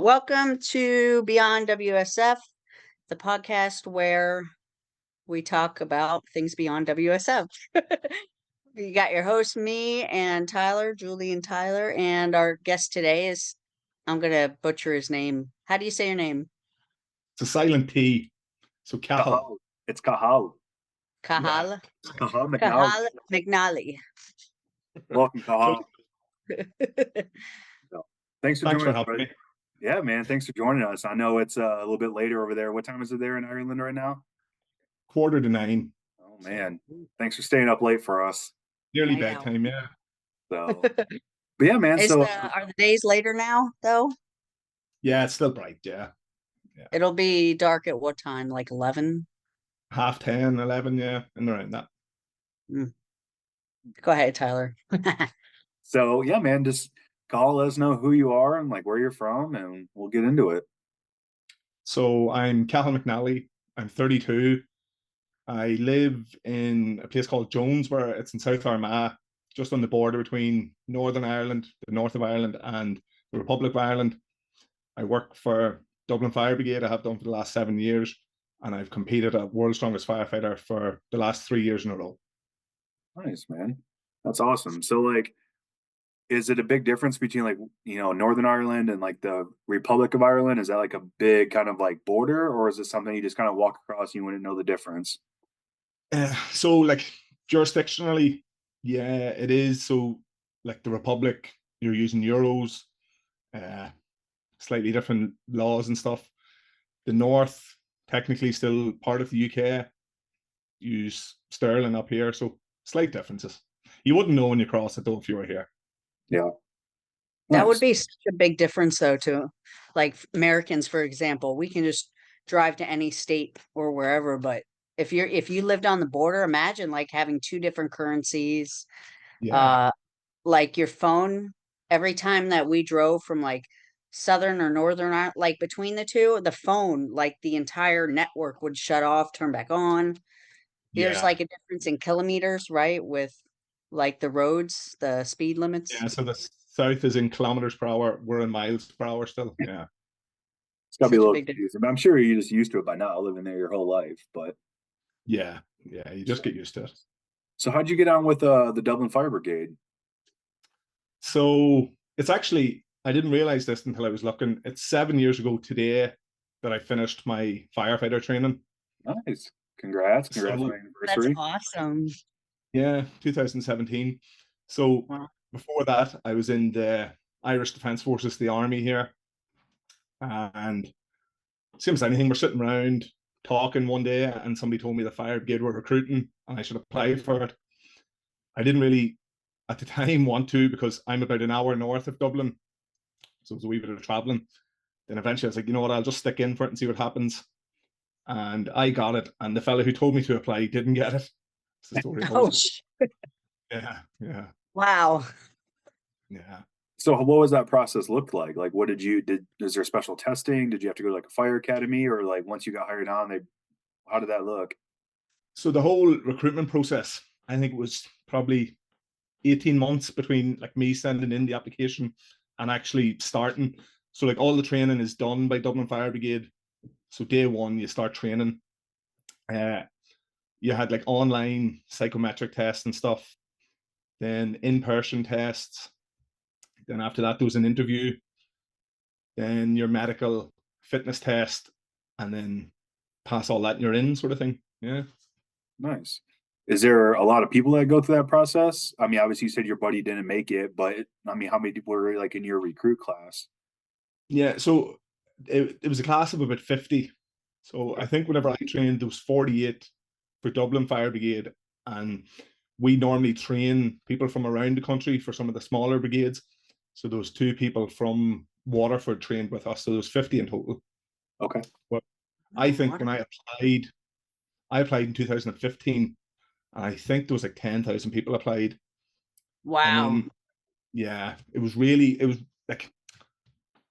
Welcome to Beyond WSF, the podcast where we talk about things beyond WSF. You got your host, me and Tyler, Julie and Tyler, and our guest today is, I'm going to butcher his name. How do you say your name? It's a silent T. So Cathal. Cathal. It's Cathal. Cathal? Yeah. Cathal McNally. Cathal McNally. Welcome, Cathal. Thanks Thanks for for having joining me. us. Yeah, man. Thanks for joining us. I know it's a little bit later over there. What time is it there in Ireland right now? 8:45. Oh, man. Thanks for staying up late for us. Nearly I know. bedtime, yeah. So, but yeah, man. Are the days later now, though? Yeah, it's still bright, yeah. It'll be dark at what time? Like 11? 10:30, 11, yeah, and around that. Go ahead, Tyler. So yeah, man. Just let us know who you are and like where you're from, and we'll get into it. So I'm Cathal McNally. I'm 32. I live in a place called Jonesborough. It's in South Armagh, just on the border between Northern Ireland, the north of Ireland, and the Republic of Ireland. I work for Dublin Fire Brigade. I have done for the last 7 years, and I've competed at World's Strongest Firefighter for the last 3 years in a row. Nice, man. That's awesome. So like, is it a big difference between like, Northern Ireland and like the Republic of Ireland? Is that like a big kind of like border, or is it something you just kind of walk across and you wouldn't know the difference? So like jurisdictionally, yeah, it is. So like the Republic, you're using euros, slightly different laws and stuff. The North, technically still part of the UK, use sterling up here, so slight differences. You wouldn't know when you cross it though if you were here. Yeah. That Nice. would be such a big difference, though, to like Americans, for example. We can just drive to any state or wherever, but if you lived on the border, imagine like having two different currencies. Yeah. Like your phone, every time that we drove from like southern or northern Ireland, like between the two, the phone, like the entire network would shut off, turn back on. There's Yeah. like a difference in kilometers, right? With like the roads, the speed limits. Yeah. So the south is in kilometers per hour. We're in miles per hour still. Yeah. It's gotta be a Such a little big difference. confusing, but I'm sure you're just used to it by now, living there your whole life. But Yeah. Yeah. You just get used to it. so how'd you get on with the Dublin Fire Brigade? So it's actually, I didn't realize this until I was looking. It's 7 years ago today that I finished my firefighter training. Nice. Congrats So, on your That's anniversary. awesome. yeah, 2017. So Wow. before that, I was in the Irish Defence Forces, the army here. And same as anything, we're sitting around talking one day, and somebody told me the fire brigade were recruiting and I should apply for it. I didn't really, at the time, want to because I'm about an hour north of Dublin. So it was a wee bit of traveling. Then eventually I was like, you know what, I'll just stick in for it and see what happens. And I got it. And the fella who told me to apply didn't get it. That's the story. Oh, Yeah, yeah, wow. yeah. So what was that process look like? Like what is there special testing? Did you have to go to like a fire academy, or like once you got hired on, how did that look? So the whole recruitment process, I think it was probably 18 months between like me sending in the application and actually starting. So like all the training is done by Dublin Fire Brigade. So day one, you start training. You had like online psychometric tests and stuff, then in-person tests. Then after that, there was an interview, then your medical fitness test, and then pass all that and you're in, sort of thing. Yeah. Nice. Is there a lot of people that go through that process? I mean, obviously you said your buddy didn't make it, but I mean, how many people were like in your recruit class? Yeah, so it was a class of about 50. So I think whenever I trained, there was 48 for Dublin Fire Brigade, and we normally train people from around the country for some of the smaller brigades. So there was 2 people from Waterford trained with us, so there was 50 in total. Okay. But I think when I applied in 2015, and I think there was like 10,000 people applied. Wow. And then, yeah, it was like,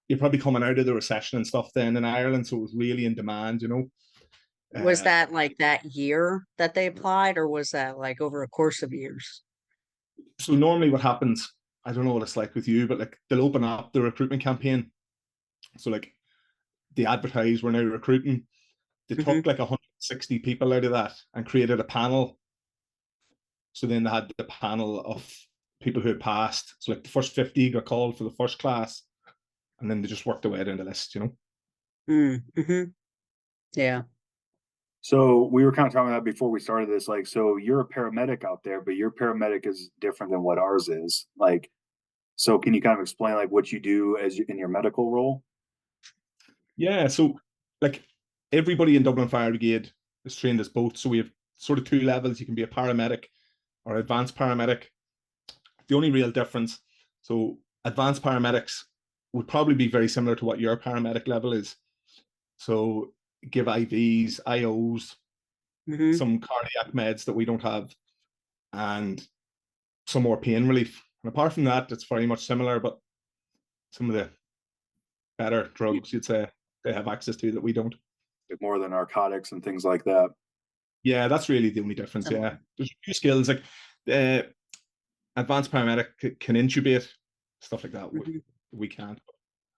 you're probably coming out of the recession and stuff then in Ireland, so it was really in demand, you know. Was that like that year that they applied, or was that like over a course of years? So normally what happens, I don't know what it's like with you, but like they'll open up the recruitment campaign So like they advertised we're now recruiting. They Mhm. took like 160 people out of that and created a panel. So then they had the panel of people who had passed. So like the first 50 got called for the first class, and then they just worked their way down the list, you know. Mm-hmm. Yeah. So we were kind of talking about before we started this, like, so you're a paramedic out there, but your paramedic is different than what ours is. Like, so can you kind of explain like what you do as in your medical role? Yeah, so like everybody in Dublin Fire Brigade is trained as both. So we have sort of two levels. You can be a paramedic or advanced paramedic. The only real difference, so advanced paramedics would probably be very similar to what your paramedic level is. So give IVs, IOs, Mm-hmm. some cardiac meds that we don't have, and some more pain relief. And apart from that, it's very much similar, but some of the better drugs you'd say they have access to that we don't. Like more than narcotics and things like that. Yeah, that's really the only difference. Yeah, there's a few skills like the advanced paramedic can intubate, stuff like that. Mhm. We can't.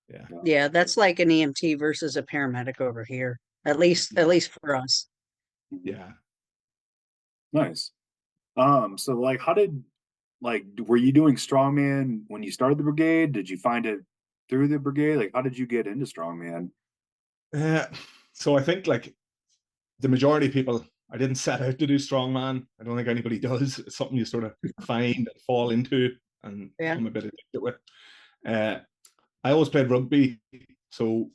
Yeah, Yeah, that's like an EMT versus a paramedic over here. At yeah, least for us. Mhm. yeah. Nice. So like how did like were you doing strongman when you started the brigade? Did you find it through the brigade? Like how did you get into strongman? Uh, so I think like the majority of people, I didn't set out to do strongman. I don't think anybody does. It's something you sort of find and fall into and Yeah. become a bit addicted with. Uh, I always played rugby, so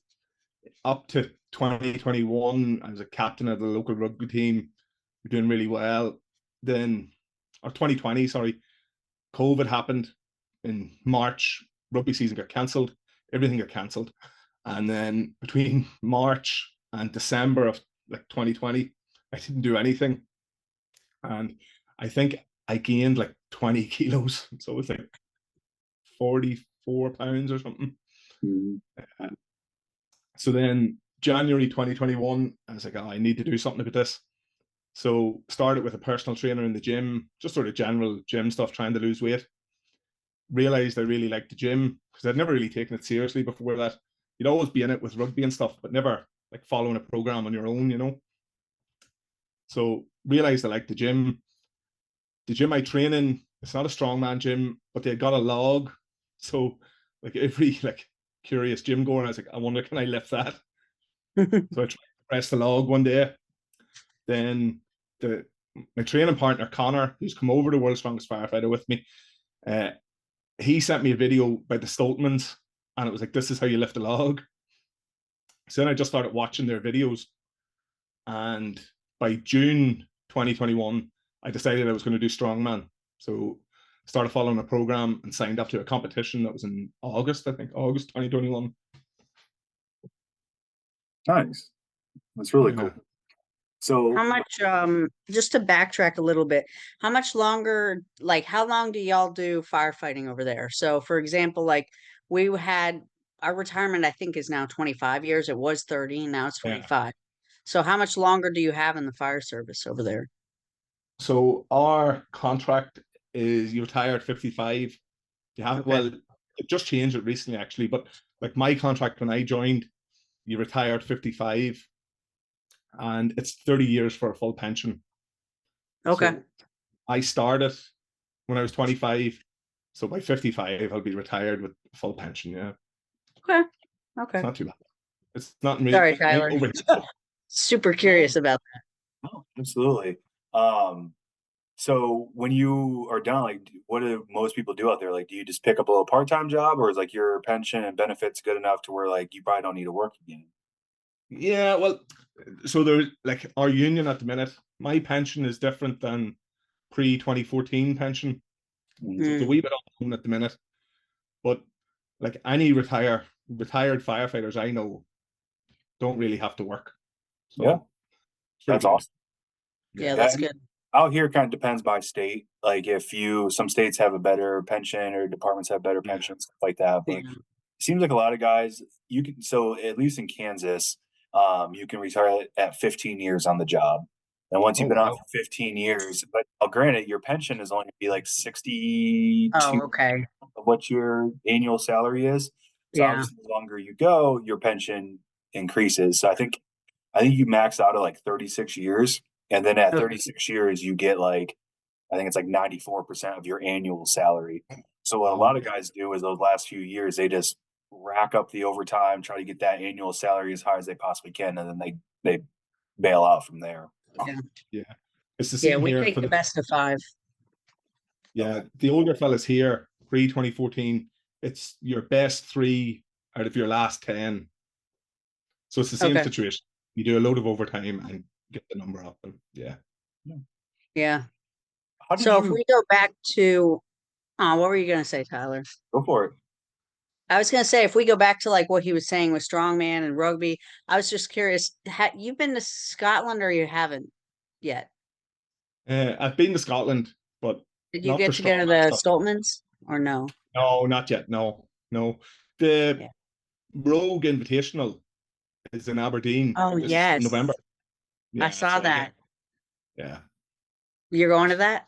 up to 2021, I was a captain of the local rugby team. We're doing really well. Then, or 2020, sorry, COVID happened in March. Rugby season got cancelled. Everything got cancelled. And then between March and December of like 2020, I didn't do anything. And I think I gained like 20 kilos. So it's like 44 pounds or something. Mhm. So then January 2021, I was like, oh, I need to do something about this. So started with a personal trainer in the gym, just sort of general gym stuff, trying to lose weight. Realized I really liked the gym because I'd never really taken it seriously before that. You'd always be in it with rugby and stuff, but never like following a program on your own, you know. So realized I liked the gym. The gym I train in, it's not a strongman gym, but they got a log. So like every like curious gym goer, I was like, I wonder can I lift that? So I tried to press the log one day. Then the my training partner Connor, who's come over to World's Strongest Firefighter with me, uh, he sent me a video by the Stoltmans, and it was like, "This is how you lift a log." So then I just started watching their videos, and by June 2021, I decided I was going to do strongman. So started following a program and signed up to a competition that was in August, I think, August 2021. Nice. That's really Yeah. cool. So How much, just to backtrack a little bit, how much longer, like, how long do y'all do firefighting over there? So, for example, like, we had our retirement, I think, is now 25 years. It was 30, now it's Yeah. 25. So, how much longer do you have in the fire service over there? So our contract is you retire at 55. You have, Okay. well, it just changed it recently actually, but like my contract when I joined, you retire at 55 and it's 30 years for a full pension. Okay. So I started when I was 25. So by 55, I'll be retired with full pension. Yeah. Okay. It's Okay. not too bad. It's not really Sorry, Tyler. over here. Super no, curious about no, absolutely. Um, so when you are done, like what do most people do out there? Like do you just pick up a little part-time job or is like your pension and benefits good enough to where like you probably don't need to work again? Yeah. Well, so there's like our union at the minute, my pension is different than pre 2014 pension. Mhm. So it's a that. wee bit on at the minute. But like any retired firefighters I know don't really have to work. Yeah, So it's pretty that's good. awesome. Yeah, Yeah. Yeah, that's and good. out here kind of depends by state. Like if you some states have a better pension or departments have better Yeah. pensions, stuff like that. But it Yeah. seems like a lot of guys you can so at least in Kansas, you can retire at 15 years on the job. And once Oh you've been on wow. for 15 years, but granted, your pension is only gonna be like 62 Oh, okay. of what your annual salary is. So Yeah. obviously, the longer you go, your pension increases. So I think you max out at like 36 years, and then at Okay. 36 years, you get like I think it's like 94% of your annual salary. So what a lot of Okay. guys do is those last few years they just rack up the overtime, try to get that annual salary as high as they possibly can, and then they bail out from there. Yeah. Yeah. It's the Yeah, same we here take for the the best of five. the older fellas here, pre 2014, it's your best 3 out of your last 10. So it's the same Okay. situation. You do a load of overtime and get the number up. And yeah. Yeah. How did So if you we go back to, what were you going to say, Tyler? go for it? I was going to say, if we go back to like what he was saying with strongman and rugby, I was just curious, you've been to Scotland or you haven't yet? I've been to Scotland, but Did you not for get to go to strongman the stuff. Stoltmans or no? No, not yet. No, no. The Yeah. Rogue Invitational is in Aberdeen Oh, this yes. November. I Yeah, saw so that. yeah, You're going to that?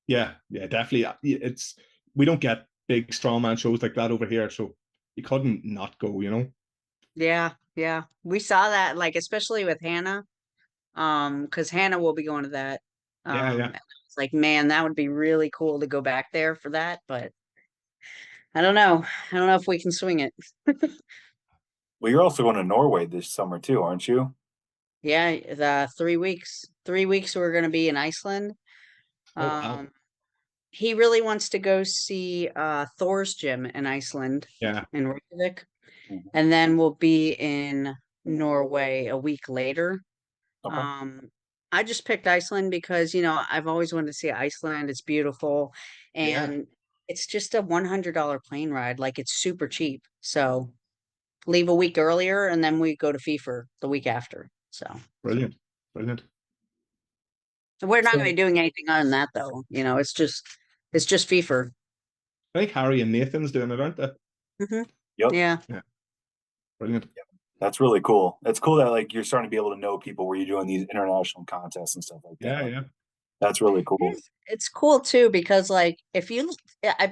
yeah, definitely. It's we don't get big strongman shows like that over here, so you couldn't not go. Yeah. Yeah. We saw that, like, especially with Hannah. Because Hannah will be going to that. Yeah, And I was like, man, that would be really cool to go back there for that, but I don't know. I don't know if we can swing it. Well, you're also going to Norway this summer too, aren't you? Yeah, the 3 weeks. 3 weeks we're gonna be in Iceland. Oh wow. Um, he really wants to go see Thor's gym in Iceland Yeah. in Reykjavik, Mhm. and then we'll be in Norway a week later. Okay. Um, I just picked Iceland because, I've always wanted to see Iceland. It's beautiful Yeah. and it's just a $100 plane ride. Like it's super cheap. So leave a week earlier and then we go to FIFA the week after. So Brilliant. Brilliant. we're not going to So be doing anything other than that though. It's just FIFA. I think Harry and Nathan's doing it, aren't they? Hmm. Yep. Yeah. Yeah. Brilliant. That's really cool. It's cool that like you're starting to be able to know people where you're doing these international contests and stuff like Yeah, that. yeah. That's really cool. It's cool too because like if you yeah, I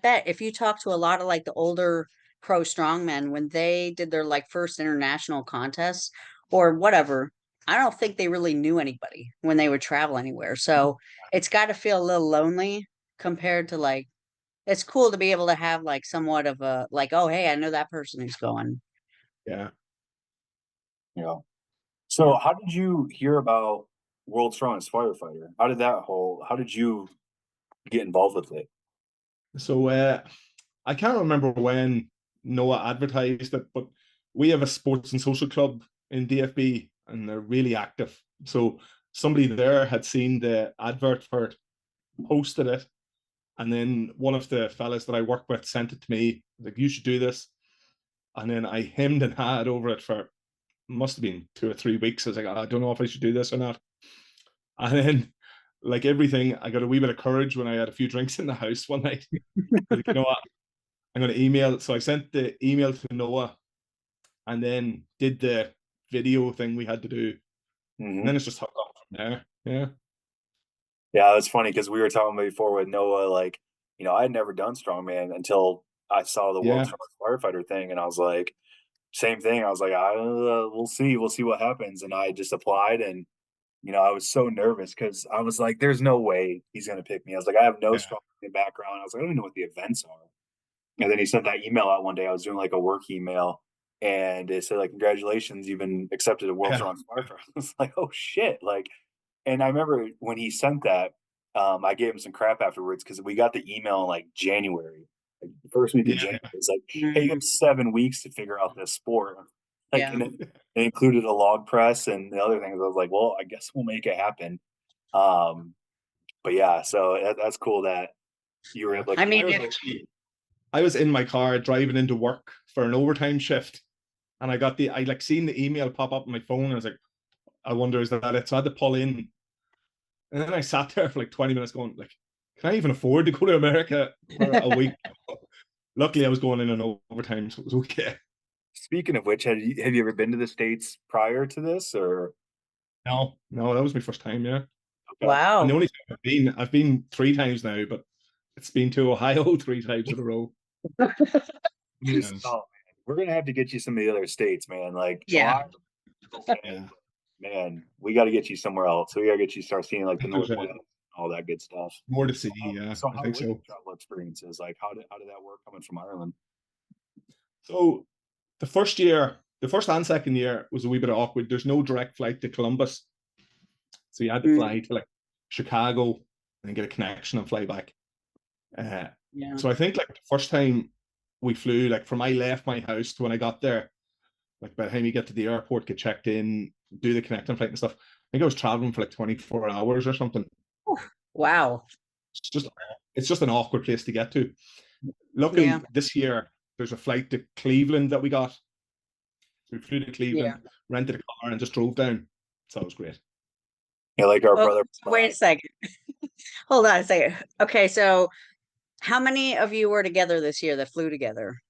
bet if you talk to a lot of like the older pro strongmen when they did their like first international contests or whatever, I don't think they really knew anybody when they would travel anywhere. So it's got to feel a little lonely compared to like it's cool to be able to have like somewhat of a like, oh hey, I know that person who's going. Yeah. Yeah. So how did you hear about World's Strongest Firefighter? How did you get involved with it? So I can't remember when Noah advertised it, but we have a sports and social club in DFB and they're really active. So somebody there had seen the advert for it, posted it, and then one of the fellas that I work with sent it to me, like, you should do this. And then I hemmed and hawed over it for must have been 2 or 3 weeks. I was like, I don't know if I should do this or not. And then, like everything, I got a wee bit of courage when I had a few drinks in the house one night. Like, you know what? I'm going to email. So I sent the email to Noah and then did the video thing we had to do. And Mhm. then it's just hooked up from there. Yeah. Yeah, it's funny because we were talking before with Noah, like, I had never done strongman until I saw the World's Yeah. Strongest Firefighter thing, and I was like, same thing. I was like, we'll see what happens, and I just applied, and I was so nervous because I was like, there's no way he's gonna pick me. I was like, I have no Yeah. strongman background. I was like, I don't even know what the events are. And then he sent that email out one day. I was doing like a work email, and it said like, congratulations, you've been accepted at World's Yeah. Strongest Firefighter. I was like, oh shit, like. And I remember when he sent that, I gave him some crap afterwards because we got the email in like January, like the first week of January. Yeah. It's like, hey, you Mhm. have 7 weeks to figure out this sport. Like, Yeah. and it included a log press and the other things. I was like, well, I guess we'll make it happen. Um, but yeah, so that's cool that you were Yeah. able to. I mean, I was actually I was in my car driving into work for an overtime shift, and I like seen the email pop up on my phone. And I was like, I wonder is that it? So I had to pull in, and then I sat there for like 20 minutes, going like, can I even afford to go to America for a week? Luckily, I was going in on overtime, so it was okay. Speaking of which, have you ever been to the States prior to this, or No, no, that was my first time. Yeah, okay? and the wow. only time I've been 3 times now, but it's been to Ohio 3 times in a row. Yes. Oh, man. We're gonna have to get you some of the other states, man. Like Yeah. Ohio, Yeah. man, we got to get you somewhere else. We got to get you start seeing like the There's Northwest, all that good stuff. more to see. Yeah, So I how think was your so. travel experiences? Like how did that work coming from Ireland? So the first year, the first and second year was a wee bit awkward. There's no direct flight to Columbus, so you had to Mm, fly to like Chicago and get a connection and fly back. Uh, yeah. so I think like the first time we flew, like from I left my house to when I got there, like by the time you get to the airport, get checked in, do the connecting flight and stuff. I think I was traveling for like 24 hours or something. Wow. It's just it's just an awkward place to get to. Yeah. Luckily, this year there's a flight to Cleveland that we got. So we flew to Yeah. Cleveland, rented a car, and just drove down. So it was great. Yeah, like our Well, brother. wait a second. Hold on a second. Okay, so how many of you were together this year that flew together?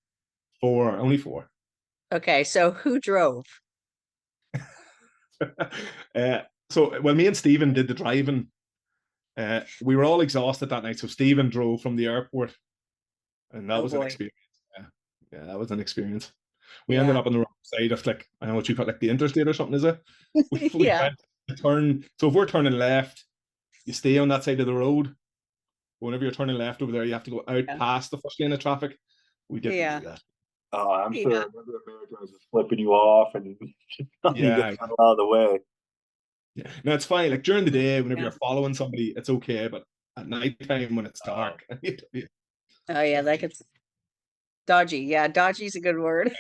Only four. Okay, so who drove? uh, well, me and Stephen did the driving. We were all exhausted that night, so Stephen drove from the airport, and that Oh was an boy. experience. Yeah, yeah, that was an experience. We ended Yeah. up on the wrong side of like I don't know what you call like the interstate or something, is it? We Yeah. went to turn. So if we're turning left, you stay on that side of the road. Whenever you're turning left over there, you have to go out Yeah. past the first lane of traffic. We didn't Yeah. do that. I'm Yeah. sure another American was flipping you off and you Yeah, get out of the way. yeah. No, it's fine. Like during the day, whenever Yeah. you're following somebody, it's okay. But at night time when it's dark, Oh yeah, that gets dodgy. Yeah, dodgy's a good word.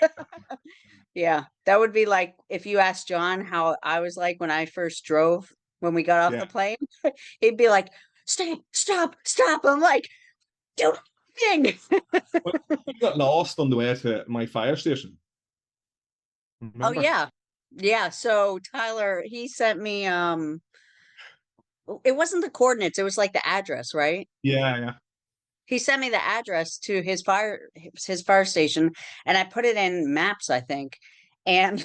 Yeah. That would be like if you asked John how I was like when I first drove when we got off yeah. the plane, he'd be like, stop, stop, stop. I'm like, do thing. But you got lost on the way to my fire station. Oh Remember? yeah. Yeah. So Tyler, he sent me it wasn't the coordinates, it was like the address, right? Yeah, yeah. He sent me the address to his fire station and I put it in maps, I think. And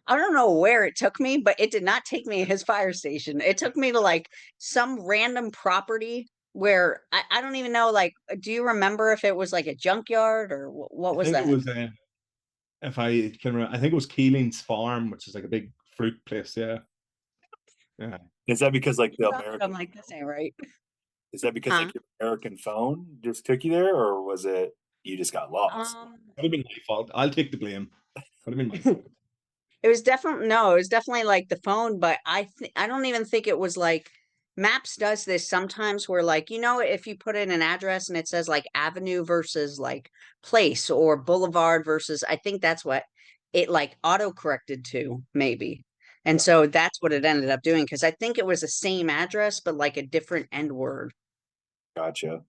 I don't know where it took me, but it did not take me to his fire station. It took me to like some random property where I don't even know, like, do you remember if it was like a junkyard or what I was think it that? was if I can remember, I think it was Keeling's Farm, which is like a big fruit place. Yeah, yeah. Is that because like the Stop it, I'm American? like, this ain't right. Is that because Huh? like your American phone just took you there, or was it you just got lost? Um, Could have been my fault. I'll take the blame. Could have been my fault. it was definitely no, it was definitely like the phone, but I don't even think it was like Maps does this sometimes where like, if you put in an address and it says like avenue versus like place or boulevard versus I think that's what it like auto corrected to maybe. And so that's what it ended up doing because I think it was the same address but like a different end word. Gotcha.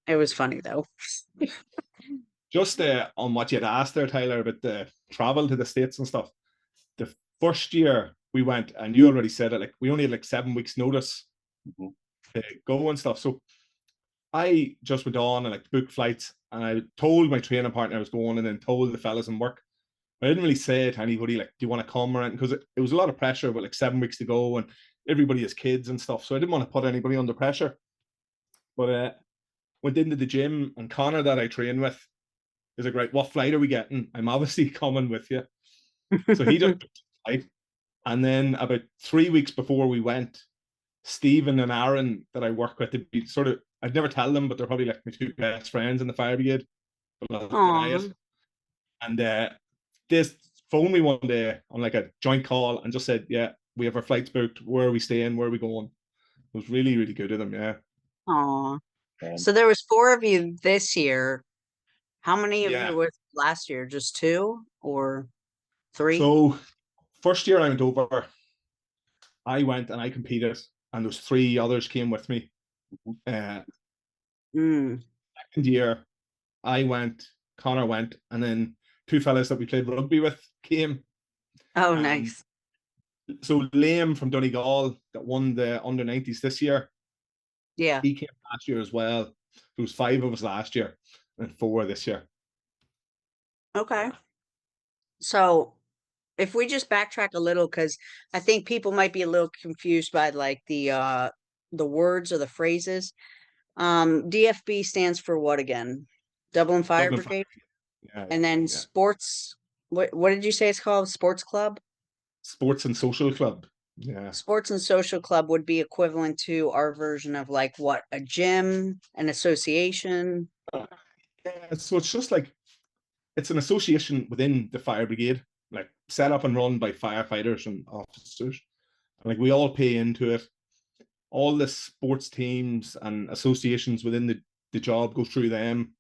It was funny though. Just on what you had asked there, Tyler, about the travel to the States and stuff. The first year we went, and you already said it, like we only had like 7 weeks notice Mhm. to go and stuff. So I just went on and like booked flights, and I told my training partner I was going, and then told the fellas in work. I didn't really say it to anybody like, "Do you want to come?" or anything because it was a lot of pressure, but like 7 weeks to go, and everybody has kids and stuff, so I didn't want to put anybody under pressure. But went into the gym, and Connor that I train with is like, "Right, what flight are we getting? I'm obviously coming with you." So he just booked the flight, and then about 3 weeks before we went, Stephen and Aaron that I work with, they'd be sort of, I'd never tell them, but they're probably like my two best friends in the fire brigade. But I'll deny Aw. it. And they phoned me one day on like a joint call and just said, "Yeah, we have our flights booked. Where are we staying? Where are we going?" It was really, really good of them. Yeah. Aw. And So there was four of you this year. How many of you Yeah. was last year? Just two or three? So first year I went over, I went and I competed, and those three others came with me. Uh, Mm. Second year I went, Connor went, and then two fellas that we played rugby with came. Oh, And nice. so Liam from Donegal that won the under 90s this year, Yeah. he came last year as well. There was five of us last year and four this year. Okay. So if we just backtrack a little, because I think people might be a little confused by like the words or the phrases. DFB stands for what again? Dublin Fire Dublin Fire. Brigade? Yeah, And then yeah. sports, what did you say it's called? Sports club? Sports and social club. Yeah. Sports and social club would be equivalent to our version of like what, a gym, an association. Yeah, so it's just like it's an association within the fire brigade, like set up and run by firefighters and officers. And like we all pay into it. All the sports teams and associations within the job go through them.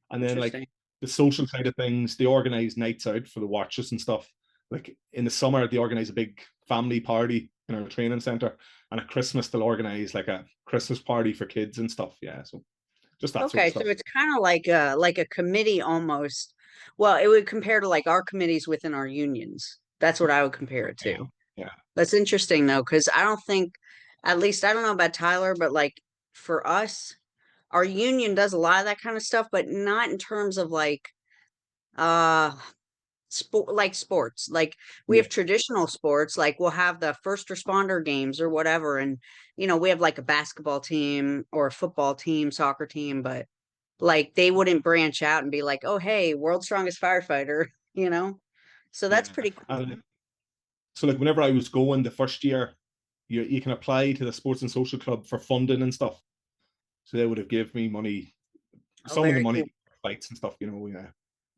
And then like Interesting. the social side of things, they organize nights out for the watches and stuff. Like in the summer, they organize a big family party in our training center. And at Christmas, they'll organize like a Christmas party for kids and stuff. Yeah. So just that sort of Okay, so stuff. it's kind of like a committee almost. Well, it would compare to like our committees within our unions. That's what I would compare it Yeah. to. Yeah. That's interesting though, because I don't think, at least I don't know about Tyler, but like for us, our union does a lot of that kind of stuff, but not in terms of like uh sport, like sports. Like we Yeah. have traditional sports, like we'll have the first responder games or whatever, and we have like a basketball team or a football team, soccer team, but like they wouldn't branch out and be like, oh hey, world's strongest firefighter, you know. So that's Yeah. pretty cool. And so like whenever I was going the first year, you can apply to the sports and social club for funding and stuff. So they would have given me money, Oh, some of the very cool. money, flights and stuff, yeah.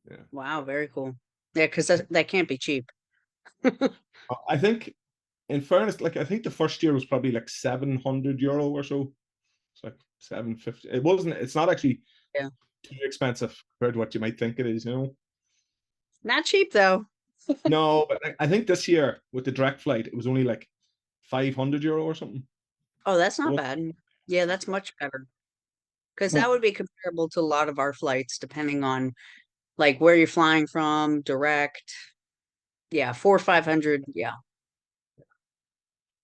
Yeah. Wow, very cool. Yeah, because that can't be cheap. I think in fairness, like I think the first year was probably like €700 or so. It's like 750. It's not actually Yeah. too expensive compared to what you might think it is. Not cheap though. No, but I think this year with the direct flight, it was only like €500 or something. Oh, that's It not wasn't bad. Yeah, that's much better. Because that expensive. would be comparable to a lot of our flights, depending on like where you're flying from, direct. Yeah, 400 or 500. Yeah.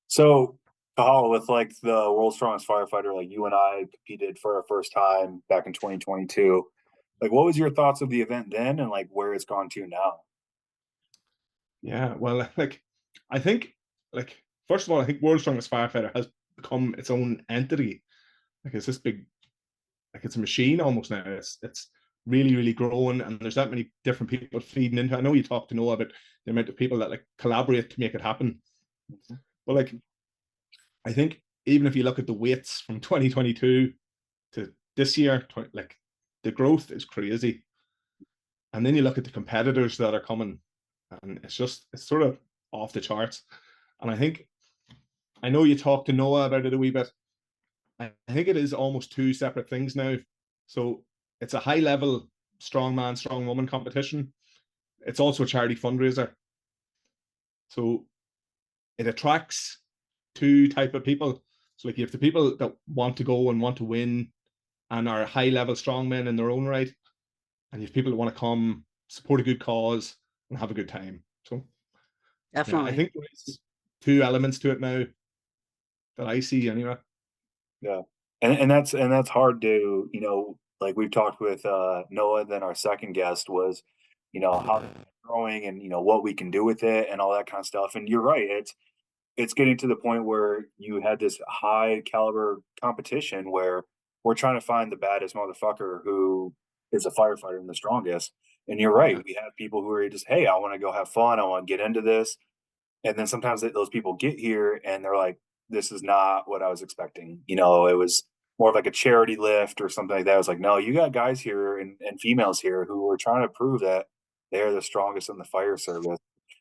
So, Cathal, with like the world's strongest firefighter, like you and I competed for our first time back in 2022. Like, what was your thoughts of the event then, and like where it's gone to now? Yeah, well, like I think, like first of all, I think World's Strongest Firefighter has become its own entity. Like it's this big, like it's a machine almost now. It's really really growing, and there's that many different people feeding into. I know you talked to Noah about the amount of people that like collaborate to make it happen. But like I think even if you look at the weights from 2022 to this year, like the growth is crazy. And then you look at the competitors that are coming, and it's sort of off the charts. And I know you talked to Noah about it a wee bit. I think it is almost two separate things now. So it's a high level strongman, strong woman competition. It's also a charity fundraiser. So it attracts two type of people. So like you have the people that want to go and want to win and are high level strongmen in their own right, and you have people that want to come support a good cause and have a good time. So yeah, I Definitely. think there's two elements to it now that I see anyway. Yeah, and that's hard to like we've talked with Noah. Then our second guest was how it's growing and what we can do with it and all that kind of stuff. And you're right, it's getting to the point where you had this high caliber competition where we're trying to find the baddest motherfucker who is a firefighter and the strongest. And you're right, Yeah, we have people who are just, hey, I want to go have fun, I want to get into this. And then sometimes those people get here and they're like, this is not what I was expecting. It was more of like a charity lift or something like that. I was like, no, you got guys here and females here who are trying to prove that they're the strongest in the fire service.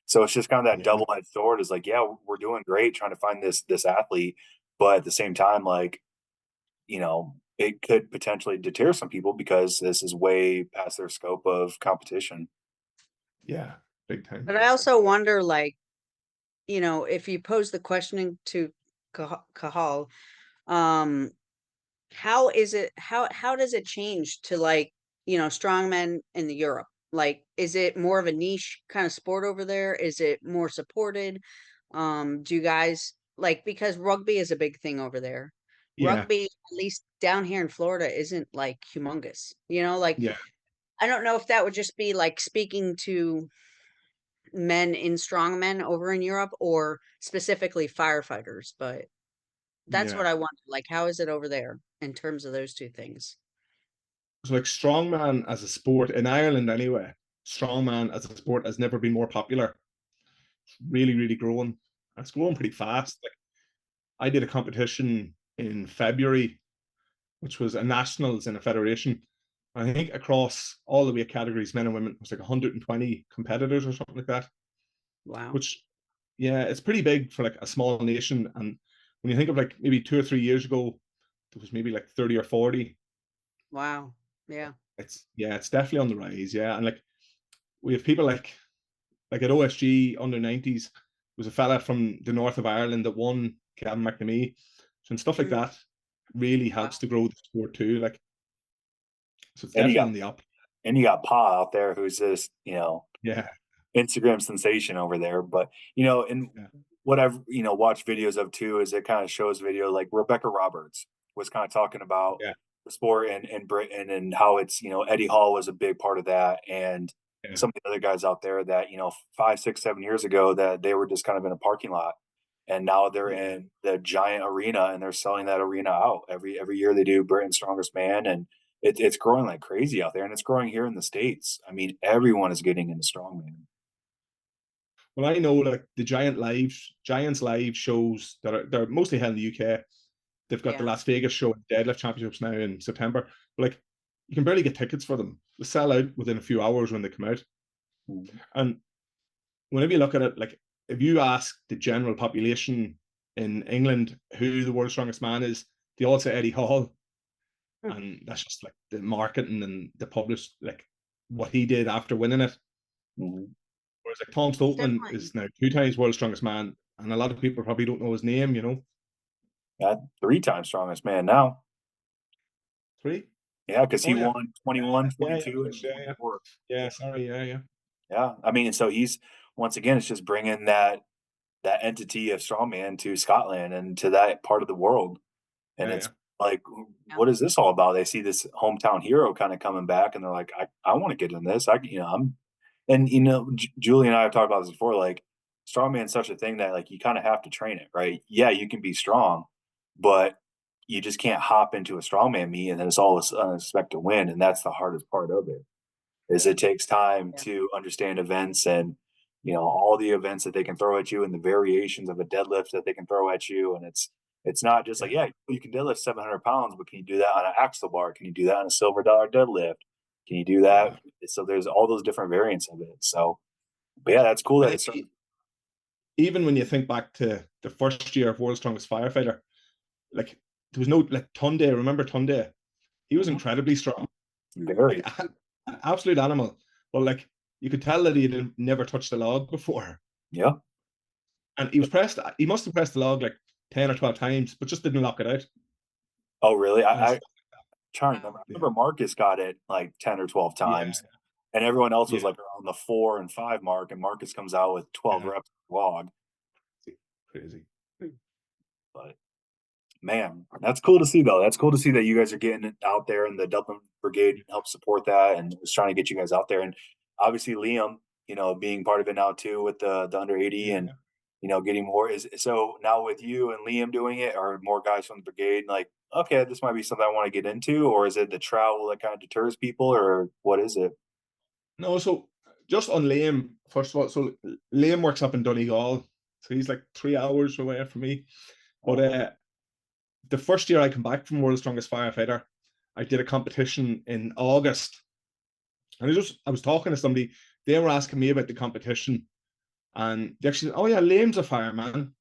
So it's just kind of that yeah, double-edged sword is like, yeah, we're doing great trying to find this athlete, but at the same time, like, it could potentially deter some people because this is way past their scope of competition. yeah, big time. But I also wonder, like, if you pose the questioning to Kahal, um, how is it, how does it change to like, strongmen in the Europe? Like, is it more of a niche kind of sport over there? Is it more supported? Do you guys like, because rugby is a big thing over there. Yeah, Rugby, at least down here in Florida, isn't like humongous. Like yeah, I don't know if that would just be like speaking to men in strongmen over in Europe or specifically firefighters, but that's what yeah. I wonder. Like, how is it over there in terms of those two things? So like strongman as a sport in Ireland anyway, strongman as a sport has never been more popular. It's really, really growing. And it's growing pretty fast. Like I did a competition in February, which was a nationals in a federation. I think across all the weight categories, men and women, it was like 120 competitors or something like that. Wow. Which, yeah, it's pretty big for like a small nation. And when you think of like maybe 2 or 3 years ago, there was maybe like 30 or 40. Wow. Yeah. It's definitely on the rise. Yeah, and like we have people like at OSG under 90s, there was a fella from the north of Ireland that won Gavin McNamee. So and stuff like Mm. that really Wow. helps to grow the sport too. Like, so it's And you definitely got on the up. and you got Pa out there who's just, Yeah, Instagram sensation over there. But and yeah, what I've watched videos of too is it kind of shows video like Rebecca Roberts was kind of talking about yeah, the sport and Britain and how it's Eddie Hall was a big part of that, and yeah, some of the other guys out there that 5, 6, 7 years ago that they were just kind of in a parking lot, and now they're yeah. in the giant arena and they're selling that arena out every year. They do Britain's Strongest Man, and it's growing like crazy out there, and it's growing here in the States. I mean, everyone is getting into strongman. Well, I know like the Giants live shows that they're mostly held in the UK. They've got the Yeah. Las Vegas show and deadlift championships now in September. But like you can barely get tickets for them. They sell out within a few hours when they come out. Mhm. And whenever you look at it, like if you ask the general population in England who the world's strongest man is, they all say Eddie Hall. Hmm. And that's just like the marketing and the published like what he did after winning it. Mhm. Whereas like Tom It's Stoltman definitely. is now 2 times world's strongest man, and a lot of people probably don't know his name. Got 3 times strongest man now. Three? Yeah, because he Oh yeah, won 21, yeah, yeah, 22, of and course, yeah, yeah, 24. yeah. Sorry, yeah, yeah, Yeah, I mean, and so he's once again, it's just bringing that entity of strongman to Scotland and to that part of the world, and yeah, it's yeah, like, Yeah. what is this all about? They see this hometown hero kind of coming back, and they're like, I want to get in this. I'm, and Julie and I have talked about this before. Like, strongman is such a thing that like you kind of have to train it, right? Yeah, you can be strong, but you just can't hop into a strongman meet and then it's all unexpected win, and that's the hardest part of it. Is yeah, it takes time Yeah. to understand events and all the events that they can throw at you and the variations of a deadlift that they can throw at you, and it's not just like, yeah, yeah, you can deadlift 700 pounds, but can you do that on an axle bar? Can you do that on a $silver deadlift? Can you do that? yeah. So there's all those different variants of it. So, but yeah, that's cool I that think it's starting. even when you think back to the first year of World's Strongest Firefighter, like there was no like Tunde. Remember Tunde? He was Mhm. incredibly strong, like Very. an absolute animal. But like you could tell that he had never touched the log before, Yeah. and he was pressed. He must have pressed the log like 10 or 12 times, but just didn't lock it out. Oh, really? And I trying to remember. Wow. I yeah, remember Marcus got it like 10 or 12 yeah, times, and everyone else was yeah, like around the 4 and 5 mark, and Marcus comes out with 12 yeah. reps log. Crazy. Hmm. But man, that's cool to see though. That's cool to see that you guys are getting it out there, and the Dublin Brigade helps support that and was trying to get you guys out there. And obviously Liam, being part of it now too with the under 80 Yeah, and yeah. getting more is so now with you and Liam doing it, are more guys from the brigade like, okay, this might be something I want to get into, or is it the travel that kind of deters people, or what is it? No, so just on Liam, first of all, so Liam works up in Donegal, so he's like 3 hours away from me. But the first year I come back from World's Strongest Firefighter, I did a competition in August, and I was talking to somebody. They were asking me about the competition, and they actually said, "Oh yeah, Liam's a fireman."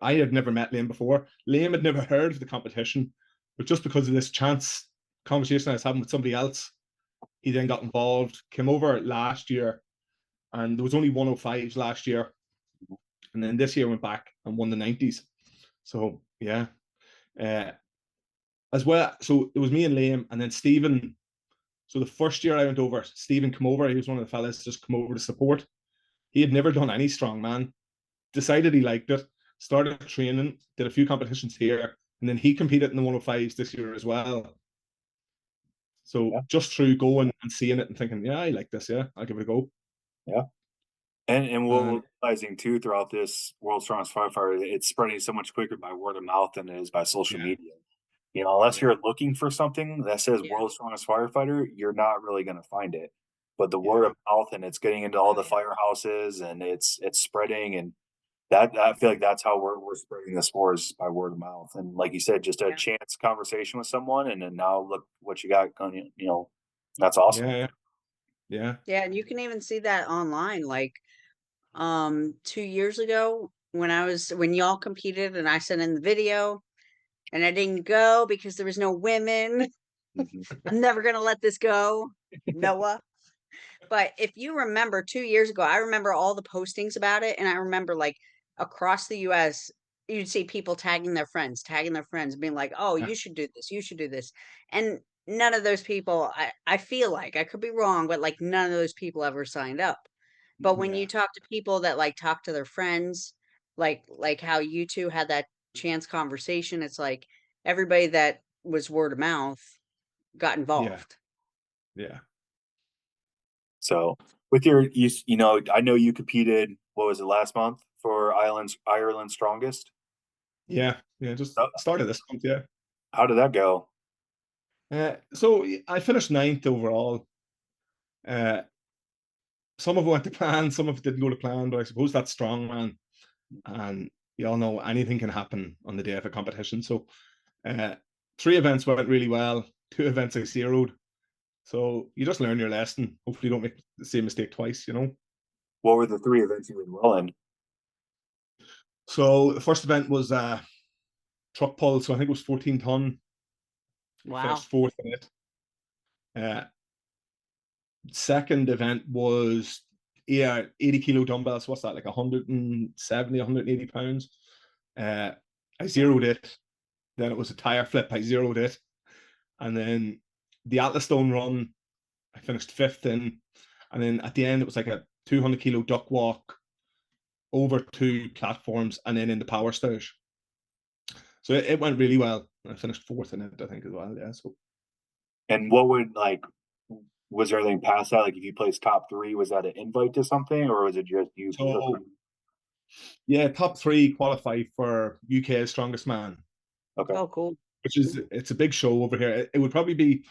I had never met Liam before. Liam had never heard of the competition, but just because of this chance conversation I was having with somebody else, he then got involved. Came over last year, and there was only 105s last year, and then this year went back and won the 90s. So yeah, uh, as well. So it was me and Liam, and then Stephen. So the first year I went over, Stephen came over. He was one of the fellas just come over to support. He had never done any strongman. Decided he liked it. Started training. Did a few competitions here, and then he competed in the 105s this year as well. So Yeah, just through going and seeing it and thinking, yeah, I like this. Yeah, I'll give it a go. yeah. And what we're And realizing too throughout this World's Strongest Firefighter, it's spreading so much quicker by word of mouth than it is by social yeah, media. You know, unless Yeah. you're looking for something that says Yeah. world's strongest firefighter, you're not really going to find it. But the word Yeah. of mouth, and it's getting into all Oh, the yeah. firehouses, and it's spreading, and that I feel like that's how we're spreading the spores, by word of mouth. And like you said, just a Yeah. chance conversation with someone, and then now look what you got going. You know, that's awesome. Yeah. Yeah. Yeah, and you can even see that online. Like 2 years ago when y'all competed and I sent in the video and I didn't go because there was no women. Mhm. I'm never gonna let this go, Noah. But if you remember 2 years ago, I remember all the postings about it, and I remember like across the US, you'd see people tagging their friends, being like, "Oh, Yeah. you should do this, you should do this." And none of those people, I feel like I could be wrong, but like none of those people ever signed up. But when you Yeah. talk to people that like talk to their friends, like how you two had that chance conversation, it's like everybody that was word of mouth got Yeah. involved. Yeah. So with your, you know, I know you competed. What was it last month for Ireland's strongest? Yeah. Yeah. Just Uh, started this month. Yeah. How did that go? So I finished ninth overall. Uh, some of it went to plan, some of it didn't go to plan, but I suppose that's strongman. And you all know anything can happen on the day of a competition. So uh, three events went really well. Two events I zeroed. So you just learn your lesson. Hopefully, you don't make the same mistake twice. What were the three events you did well in? So the first event was truck pull. So I think it was 14 ton. Wow. Finished fourth in it. Uh, Second event was 80 kilo dumbbells. What's that, like 170, 180 pounds? I zeroed it. Then it was a tire flip. I zeroed it. And then the Atlas Stone run, I finished fifth in. And then at the end, it was like a 200 kilo duck walk over two platforms and then in the power stage. So it went really well. I finished fourth in it, I think, as well. Yeah. So And what would like, was there anything past that? Like if you placed top three, was that an invite to something, or was it just you? so yeah, top three qualify for UK's strongest man, Okay. Oh, cool. which is it's a big show over here. It would probably be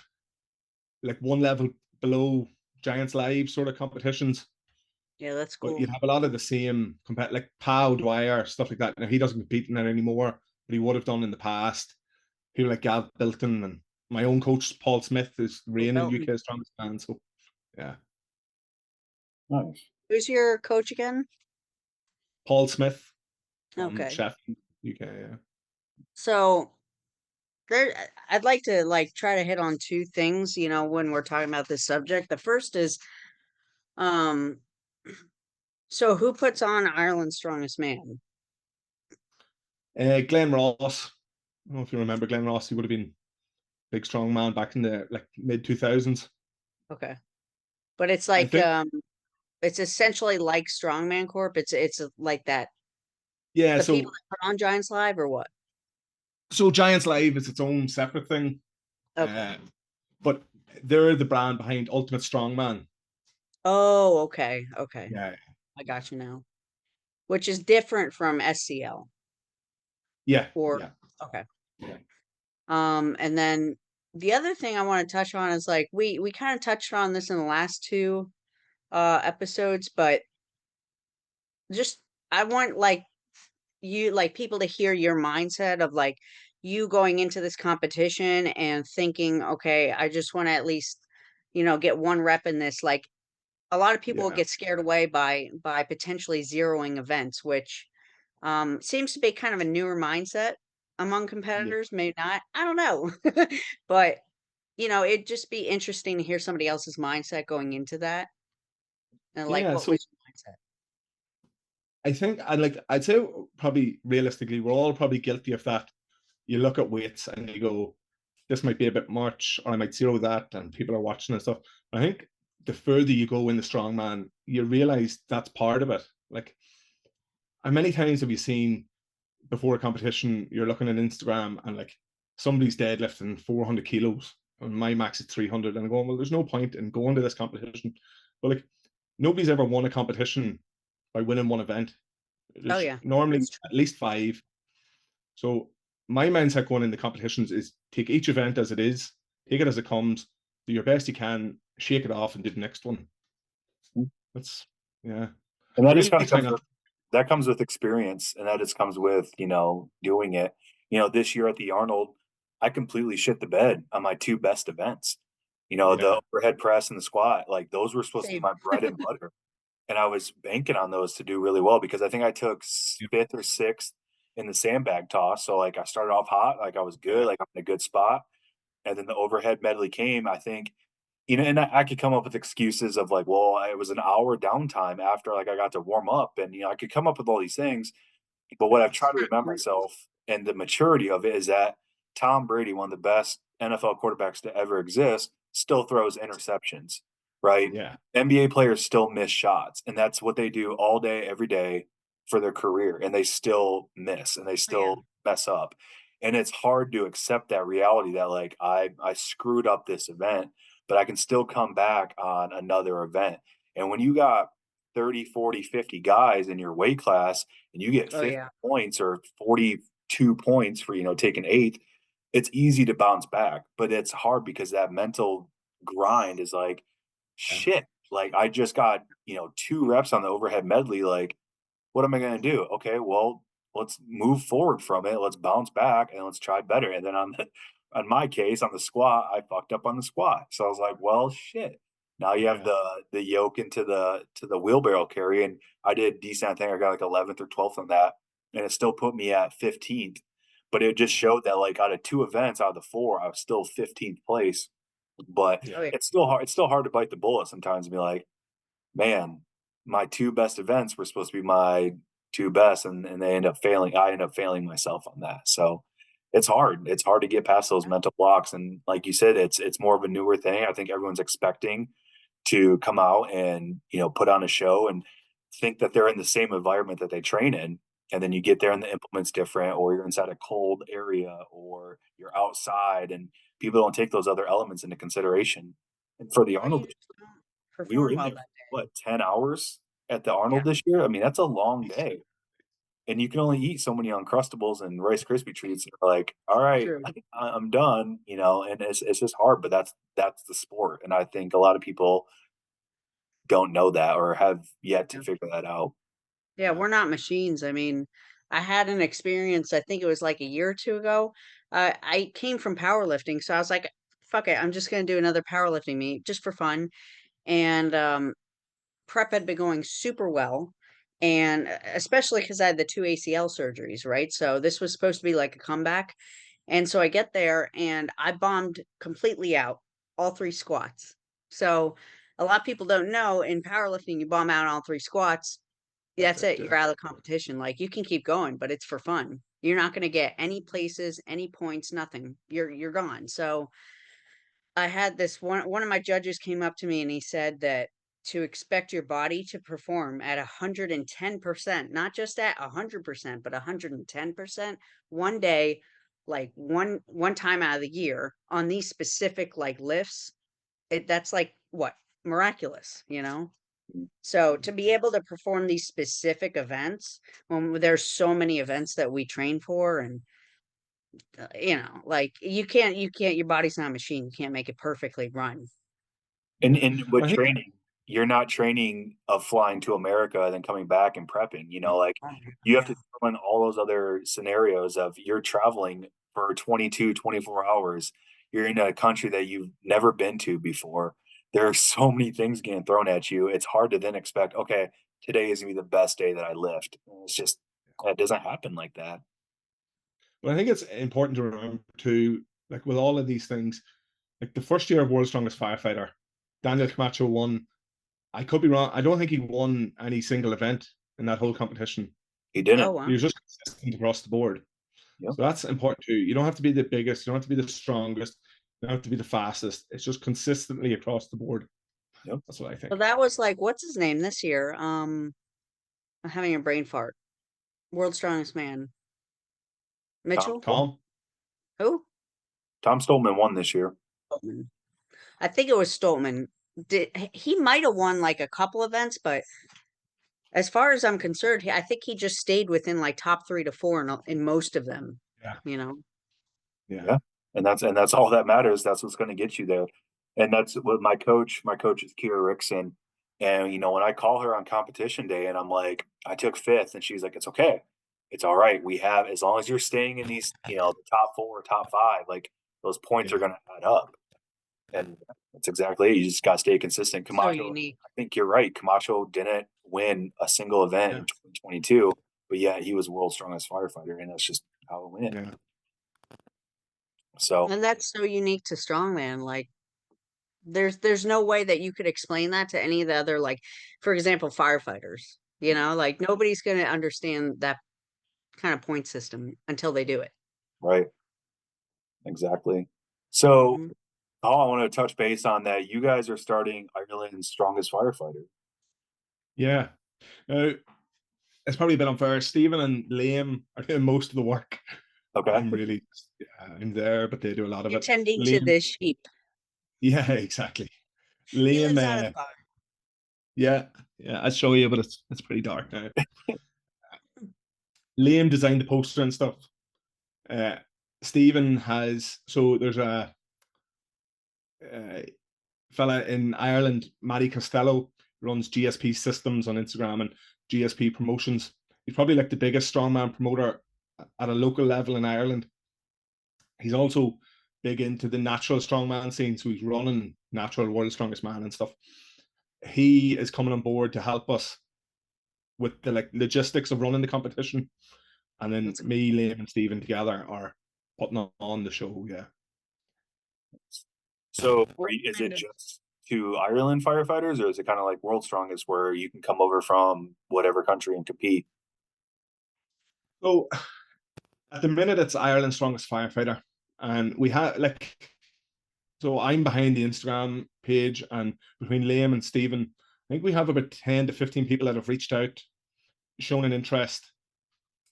like one level below Giants Live sort of competitions, Yeah, that's but cool. you'd have a lot of the same like Pow Dwyer, stuff like that. Now he doesn't compete in that anymore, but he would have done in the past. People like Gav Bilton and my own coach Paul Smith is Oh, reigning Belton. UK's strongest man. So yeah, Nice. Who's your coach again? Paul Smith from Okay. Sheffield, UK. Yeah. So there, I'd like to like try to hit on two things, when we're talking about this subject. The first is, um, so who puts on Ireland's Strongest Man? Glenn Ross. I don't know if you remember Glenn Ross. He would have been big strong man back in the like mid 2000s. Okay. But it's I like, think it's essentially like Strongman Corp. It's like that. yeah. The people So that put on Giants Live or what? Giants Live is its own separate thing, Okay. but they're the brand behind Ultimate Strongman. Oh, okay. Okay. Yeah, I got you now. Which is different from SCL yeah, or yeah, okay. yeah, And then the other thing I want to touch on is like we kind of touched on this in the last two episodes, but just I want like people to hear your mindset of like you going into this competition and thinking, okay, I just want to at least, get one rep in this. Like a lot of people yeah, get scared away by potentially zeroing events, which seems to be kind of a newer mindset among yeah. competitors. Maybe not. I don't know. But it'd just be interesting to hear somebody else's mindset going into that. And like, Yeah. what So was your mindset? I think I'd say probably realistically we're all probably guilty of that. You look at weights and you go, this might be a bit much, or I might zero that, and people are watching and stuff. I think the further you go in the strongman, you realize that's part of it. Like, how many times have you seen before a competition, you're looking at Instagram and like somebody's deadlifting 400 kilos and my max is 300, and I'm going, well, there's no point in going to this competition. But like, nobody's ever won a competition by winning one event. Oh There's yeah, normally that's true. at least five. So my mindset going into competitions is take each event as it is, take it as it comes, do your best you can, shake it off, and do the next one. That's yeah. And that just Really kind of trying comes not. with experience, and that just comes with, doing it. This year at the Arnold, I completely shit the bed on my two best events. Yeah. The overhead press and the squat, like those were supposed to be Same. my bread and butter. And I was banking on those to do really well because I think I took Yeah. fifth or sixth in the sandbag toss. So like I started off hot, like I was good, like I'm in a good spot. And then the overhead medley came. I think, and I could come up with excuses of like, well, it was an hour downtime after like I got to warm up, and I could come up with all these things. But what I've tried to remind myself and the maturity of it is that Tom Brady, one of the best NFL quarterbacks to ever exist, still throws interceptions, right? Yeah. NBA players still miss shots, and that's what they do all day, every day for their career, and they still miss and they Oh, yeah. still mess up. And it's hard to accept that reality that like I screwed up this event, but I can still come back on another event. And when you got 30, 40, 50 guys in your weight class and you get Oh 50 yeah. points or 42 points for, taking eighth, it's easy to bounce back, but it's hard because that mental grind is like, Yeah. shit, like I just got, 2 reps on the overhead medley. Like, what am I going to do? Okay, well, let's move forward from it. Let's bounce back and let's try better. And then on my case, on the squat, I fucked up on the squat. So I was like, well, shit. Now you have Yeah. the yoke into the wheelbarrow carry, and I did decent. I think I got like 11th or 12th on that, and it still put me at 15th. But it just showed that like out of 2 events out of the 4, I was still 15th place. But Oh Yeah. yeah. it's still hard. It's still hard to bite the bullet sometimes and be like, man, my 2 best events were supposed to be my 2 best, and they end up failing. I end up failing myself on that. So it's hard. It's hard to get past those mental blocks. And like you said, it's more of a newer thing. I think everyone's expecting to come out and put on a show and think that they're in the same environment that they train in. And then you get there and the implement's different, or you're inside a cold area, or you're outside, and people don't take those other elements into consideration. And for the Or you Arnold, just don't we were perform in well there, that what, 10 hours at the day. Yeah. Arnold this year? I mean, that's a long day. And you can only eat so many Uncrustables and Rice Krispie treats. You're like, all right, True. I'm done, and it's just hard, but that's the sport. And I think a lot of people don't know that or have yet to Yeah. figure that out. Yeah, Yeah. we're not machines. I mean, I had an experience, I think it was like a year or two ago. I came from powerlifting, so I was like, fuck it, I'm just gonna do another powerlifting meet just for fun. And prep had been going super well. And especially because I had the two ACL surgeries, right? So this was supposed to be like a comeback. And so I get there and I bombed completely out all 3 squats. So a lot of people don't know in powerlifting, you bomb out all 3 squats. That's That's it. it. Yeah. You're out of the competition. Like you can keep going, but it's for fun. You're not going to get any places, any points, nothing. You're gone. So I had this one of my judges came up to me and he said that to expect your body to perform at 110%, not just at 100%, but 110% one day, like one time out of the year on these specific like lifts, that's like what miraculous, you know? So to be able to perform these specific events when there's so many events that we train for and like you can't your body's not a machine. You can't make it perfectly run. And Yeah. and with Well, I think training, you're not training of flying to America and then coming back and prepping. Like Oh, you have yeah. to throw in all those other scenarios of you're traveling for 22, 24 hours. You're in a country that you've never been to before. There are so many things getting thrown at you. It's hard to then expect, okay, today is gonna be the best day that I lift. It's just that doesn't happen like that. But I think it's important to remember too, like with all of these things, like the first year of World's Strongest Firefighter, Daniel Camacho won. I could be wrong. I don't think he won any single event in that whole competition. He Oh didn't. He wow. was just consistent across the board. Yep. So that's important too. You don't have to be the biggest, you don't have to be the strongest, you don't have to be the fastest. It's just consistently across the board. Yep. That's what I So think. that was like what's his name this year? I'm having a brain fart. World's strongest man. Tom Mitchell? Stolman. Tom? Who? Tom Stolman won this year. Stoltman. I think it was Stoltman. He might have won like a couple events, but as far as I'm concerned, I think he just stayed within like top 3 to 4 in most of them. Yeah. you know. Yeah. And that's all that matters. That's what's going to get you there. And that's what my coach is Kira Rickson. And when I call her on competition day and I'm like, I took fifth, and she's like, it's okay. It's all right. We have, as long as you're staying in these, the top four or top five, like those points are Yeah. going to add up. And that's exactly it. You just got to stay consistent. So Camacho, unique. I think you're right. Camacho didn't win a single event Yeah. in 2022, but yeah, he was world's strongest firefighter, and that's just how it went. Yeah. So And that's so unique to strongman. Like there's no way that you could explain that to any of the other, like, for example, firefighters. Like nobody's going to understand that kind of point system until they do it. right, exactly. So Mhm. I want to touch base on that. You guys are starting Ireland's strongest firefighter. Yeah. Now, it's probably a bit unfair. Stephen and Liam are doing most of the work. Okay. I'm there, but they do a lot of You're it. tending to Liam, the sheep. yeah, exactly. He Liam, lives out of the barn. yeah, I'd show you, but it's pretty dark now. Liam designed the poster and stuff. Stephen there's a fella in Ireland, Matty Costello, runs GSP Systems on Instagram and GSP Promotions. He's probably like the biggest strongman promoter at a local level in Ireland. He's also big into the natural strongman scene, so he's running natural world's strongest man and stuff. He is coming on board to help us with the logistics of running the competition, and then That's me, Liam, and Stephen together are putting on the show. Yeah. So what is kind it of just to Ireland firefighters, or is it kind of like World's Strongest where you can come over from whatever country and compete? So at the minute, it's Ireland's strongest firefighter, and we have so I'm behind the Instagram page, and between Liam and Stephen, I think we have about 10 to 15 people that have reached out, shown an interest.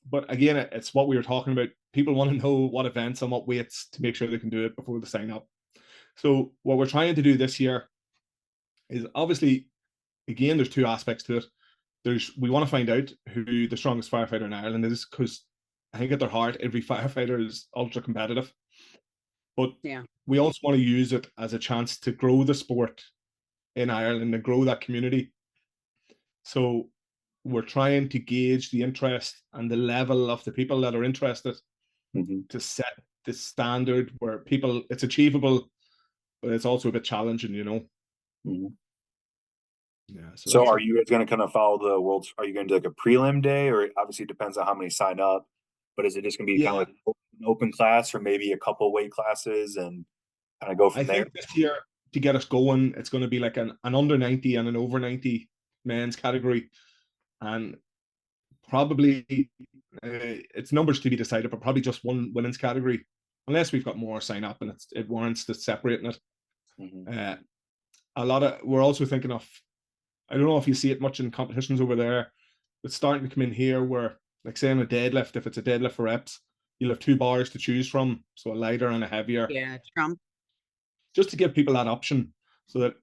But again, it's what we were talking about. People want to know what events and what weights to make sure they can do it before they sign up. So what we're trying to do this year is, obviously, again, there's two aspects to it. We want to find out who the strongest firefighter in Ireland is, because I think at their heart, every firefighter is ultra competitive. But yeah. we also want to use it as a chance to grow the sport in Ireland and grow that community. So we're trying to gauge the interest and the level of the people that are interested Mm-hmm. to set the standard where it's achievable, but it's also a bit challenging, Mm-hmm. Yeah. So So that's are it. you guys going to kind of follow the world's? Are you going to do like a prelim day, or obviously it depends on how many sign up? But is it just going to be kind Yeah. of like an open class, or maybe a couple weight classes, and kind of go I from there? think this year, to get us going, it's going to be like an under 90 and an over 90 men's category. And probably it's numbers to be decided, but probably just one women's category, unless we've got more sign up and it warrants to separating it. Mm-hmm. We're also thinking of, I don't know if you see it much in competitions over there, it's starting to come in here where, like, say on a deadlift, if it's a deadlift for reps, you'll have two bars to choose from, so a lighter and a heavier, Yeah, Trump. just to give people that option, so that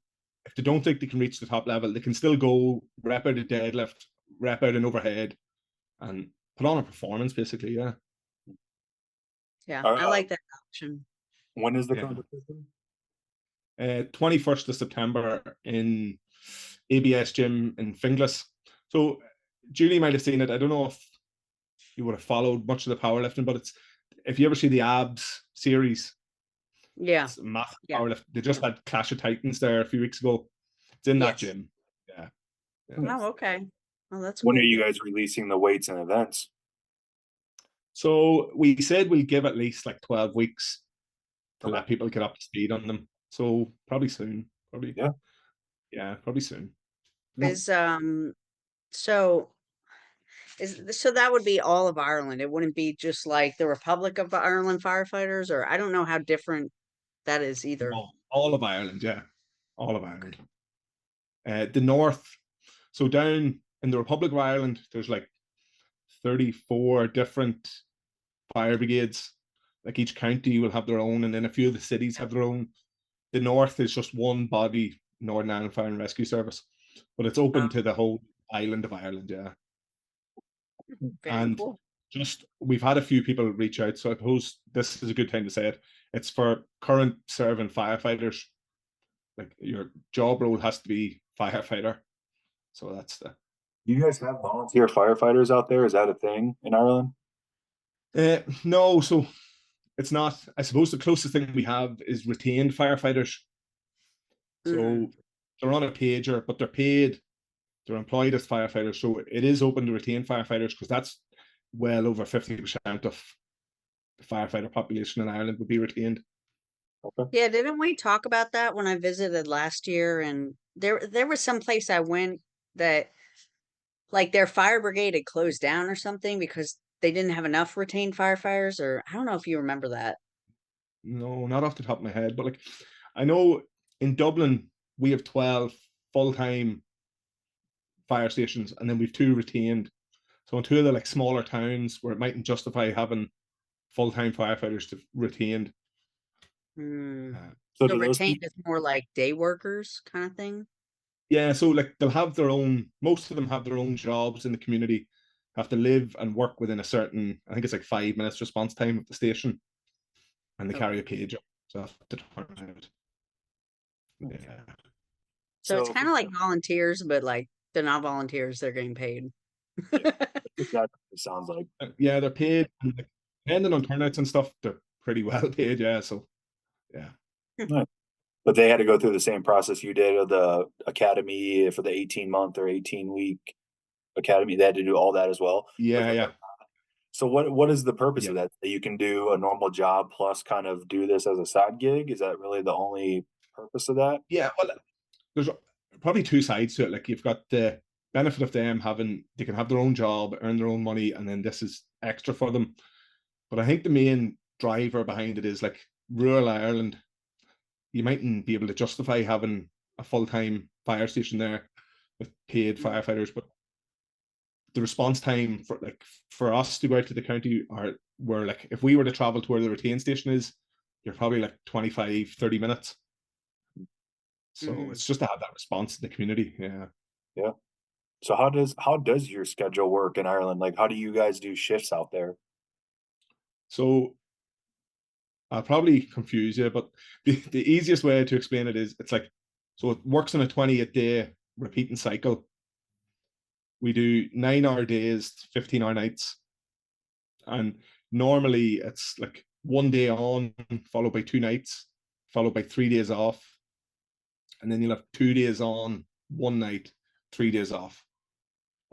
if they don't think they can reach the top level, they can still go rep out a deadlift, rep out an overhead, and put on a performance, basically. Yeah. Yeah, I Uh, like that option. when is the Yeah. competition? 21st of September in ABS Gym in Finglas. So Julie might have seen it. I don't know if you would have followed much of the powerlifting, but if you ever see the abs series, Yeah. it's a massive Yeah. powerlift. They just had Clash of Titans there a few weeks ago. It's in that Yes. gym. Yeah. Oh, okay. Oh, that's When are cool. you guys releasing the weights and events? So we said we'll give at least like 12 weeks to Okay. let people get up to speed on them. So probably soon. Yeah. Yeah, probably soon. Is so so that would be all of Ireland. It wouldn't be just like the Republic of Ireland firefighters, or I don't know how different that is either. All of Ireland, yeah. All of Ireland. The north, so down in the Republic of Ireland, there's like 34 different fire brigades. Like each county will have their own, and then a few of the cities have their own. The north is just one body, Northern Ireland Fire and Rescue Service, but it's open to the whole island of Ireland, yeah. Very And cool. just we've had a few people reach out, so I suppose this is a good time to say it. It's for current serving firefighters. Like your job role has to be firefighter. So that's the Do you guys have volunteer firefighters out there? Is that a thing in Ireland? no, so it's not. I suppose the closest thing we have is retained firefighters. Mm. So they're on a pager, but they're paid, they're employed as firefighters. So it is open to retain firefighters because that's well over 50% of the firefighter population in Ireland would be retained. Okay. Yeah, didn't we talk about that when I visited last year? And there was some place I went that like their fire brigade had closed down or something because they didn't have enough retained firefighters, or I don't know if you remember that. No, not off the top of my head, but like I know in Dublin we have 12 full-time fire stations and then we've 2 retained. So in 2 of the like smaller towns where it mightn't justify having full-time firefighters to retained. Hmm. So So do those retained people, is more like day workers kind of thing. Yeah, so like they'll have their own, most of them have their own jobs in the community, have to live and work within a certain, I think it's like 5 minutes response time at the station, and they carry Okay. a pager. So have to turn out. Yeah. So it's so kind of like volunteers, but like they're not volunteers, they're getting paid. yeah, that's what it sounds like. Yeah, they're paid, and like, depending on turnouts and stuff, they're pretty well paid, yeah. So yeah. Nice. But they had to go through the same process you did of the academy for the 18-month or 18-week academy. They had to do all that as well. Yeah, yeah. So what is the purpose Yeah. of that? That you can do a normal job plus kind of do this as a side gig? Is that really the only purpose of that? Yeah, well, there's probably 2 sides to it. Like you've got the benefit of them having, they can have their own job, earn their own money, and then this is extra for them. But I think the main driver behind it is like rural Ireland. You mightn't be able to justify having a full-time fire station there with paid firefighters, but the response time for us to go out to the county are where like if we were to travel to where the retain station is, you're probably like 25, 30 minutes. So Mhm. it's just to have that response in the community. Yeah. Yeah. So how does your schedule work in Ireland? Like how do you guys do shifts out there? So I'll probably confuse you, but the easiest way to explain it is it's like, so it works on a 28-day repeating cycle. We do 9-hour days, 15-hour nights. And normally it's like 1 day on, followed by 2 nights, followed by 3 days off. And then you'll have 2 days on, 1 night, 3 days off.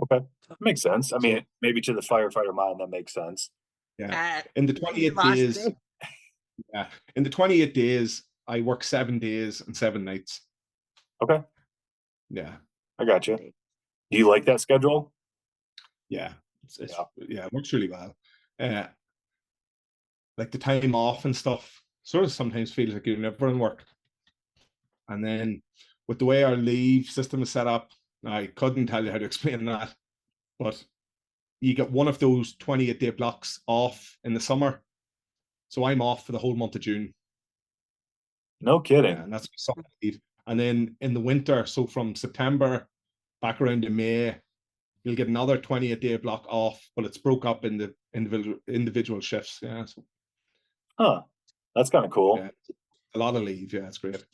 Okay. Makes sense. I So mean, maybe to the firefighter mind that makes sense. yeah. In the You 28 lost days, me. yeah. In the 28 days, I work 7 days and 7 nights. Okay. Yeah. I got you. Do you like that schedule? Yeah. It's Yeah. yeah, it works really well. Uh like the time off and stuff sort of sometimes feels like you're never in work. And then with the way our leave system is set up, I couldn't tell you how to explain that, but you get one of those 28-day blocks off in the summer. So I'm off for the whole month of June. No Yeah, kidding. and that's summer leave. And then in the winter, so from September back around to May, you'll get another 28-day block off, but it's broke up in the individual shifts. Yeah. So Huh. That's kind of cool. yeah, a lot of leave. Yeah, it's great.